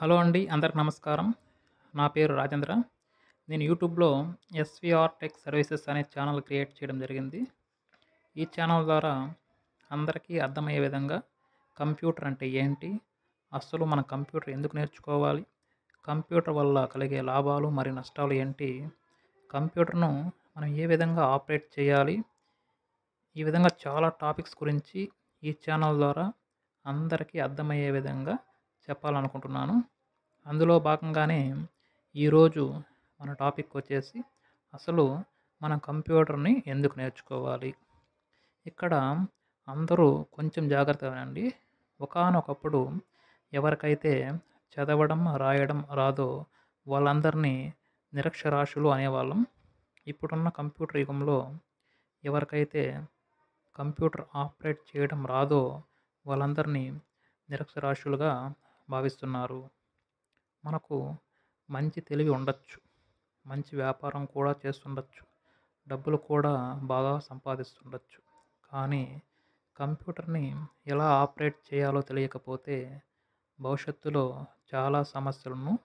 Hello అండి. అందరికి నమస్కారం. నా పేరు రాజేంద్ర. నేను యూట్యూబ్‌లో ఎస్‌వీఆర్ టెక్ సర్వీసెస్ అనే ఛానల్ క్రియేట్ చేయడం జరిగింది. ఈ ఛానల్ ద్వారా అందరికీ అర్థమయ్యే విధంగా కంప్యూటర్ అంటే ఏంటి? అసలు మన కంప్యూటర్ ఎందుకు నేర్చుకోవాలి? కంప్యూటర్ వల్ల కలిగే లాభాలు మరియు నష్టాలు ఏంటి? కంప్యూటర్‌ను మనం ఏ విధంగా ఆపరేట్ చేయాలి? ఈ విధంగా చాలా టాపిక్స్ గురించి ఈ ఛానల్ ద్వారా అందరికీ అర్థమయ్యే విధంగా చెప్పాలనుకుంటున్నాను. అందులో భాగంగానే ఈరోజు మన టాపిక్ వచ్చేసి అసలు మన కంప్యూటర్‌ని ఎందుకు నేర్చుకోవాలి? ఇక్కడ అందరూ కొంచెం జాగ్రత్తగా వినండి. ఒకానొకప్పుడు ఎవరికైతే చదవడం, రాయడం రాదో వాళ్ళందరినీ నిరక్షరాస్యులు అనేవాళ్ళం. ఇప్పుడున్న కంప్యూటర్ యుగంలో ఎవరికైతే కంప్యూటర్ ఆపరేట్ చేయడం రాదో వాళ్ళందరినీ నిరక్షరాస్యులుగా భావిస్తున్నారు. మనకు మంచి తెలివి ఉండొచ్చు. మంచి వ్యాపారం కూడా చేస్తుండొచ్చు. డబ్బులు కూడా బాగా సంపాదిస్తుండొచ్చు. కానీ కంప్యూటర్‌ని ఎలా ఆపరేట్ చేయాలో తెలియకపోతే భవిష్యత్తులో చాలా సమస్యలను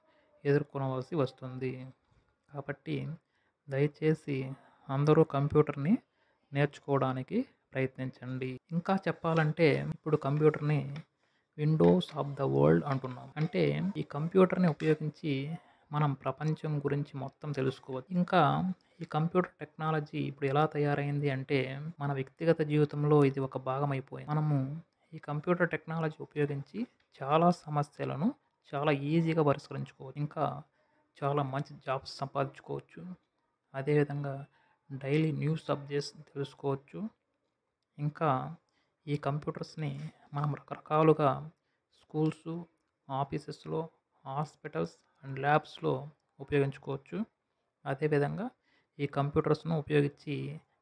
ఎదుర్కొనవలసి వస్తుంది. కాబట్టి దయచేసి అందరూ కంప్యూటర్‌ని నేర్చుకోవడానికి ప్రయత్నించండి. ఇంకా చెప్పాలంటే ఇప్పుడు కంప్యూటర్‌ని విండోస్ ఆఫ్ ద వరల్డ్ అంటున్నాం. అంటే ఈ కంప్యూటర్‌ని ఉపయోగించి మనం ప్రపంచం గురించి మొత్తం తెలుసుకోవచ్చు. ఇంకా ఈ కంప్యూటర్ టెక్నాలజీ ఇప్పుడు ఎలా తయారైంది అంటే మన వ్యక్తిగత జీవితంలో ఇది ఒక భాగం అయిపోయింది. మనము ఈ కంప్యూటర్ టెక్నాలజీ ఉపయోగించి చాలా సమస్యలను చాలా ఈజీగా పరిష్కరించుకోవచ్చు. ఇంకా చాలా మంచి జాబ్స్ సంపాదించుకోవచ్చు. అదేవిధంగా డైలీ న్యూస్ అప్డేట్స్ తెలుసుకోవచ్చు. ఇంకా ఈ కంప్యూటర్స్‌ని మనం రకరకాలుగా స్కూల్సు, ఆఫీసెస్‌లో, హాస్పిటల్స్ అండ్ ల్యాబ్స్‌లో ఉపయోగించుకోవచ్చు. అదేవిధంగా ఈ కంప్యూటర్స్‌ను ఉపయోగించి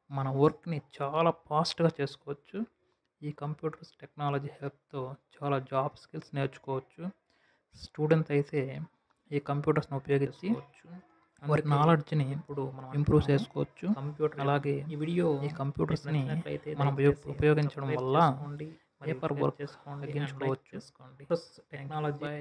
మన వర్క్‌ని చాలా ఫాస్ట్‌గా చేసుకోవచ్చు. ఈ కంప్యూటర్స్ టెక్నాలజీ హెల్ప్‌తో చాలా జాబ్ స్కిల్స్ నేర్చుకోవచ్చు. స్టూడెంట్ అయితే ఈ కంప్యూటర్స్‌ని ఉపయోగించుకోవచ్చు. వారి నాలెడ్జ్‌ని ఇప్పుడు మనం ఇంప్రూవ్ చేసుకోవచ్చు. కంప్యూటర్ అలాగే ఈ కంప్యూటర్స్‌ని మనం ఉపయోగించడం వల్ల పేపర్ వర్క్ తగ్గించుకోవచ్చు. టెక్నాలజీ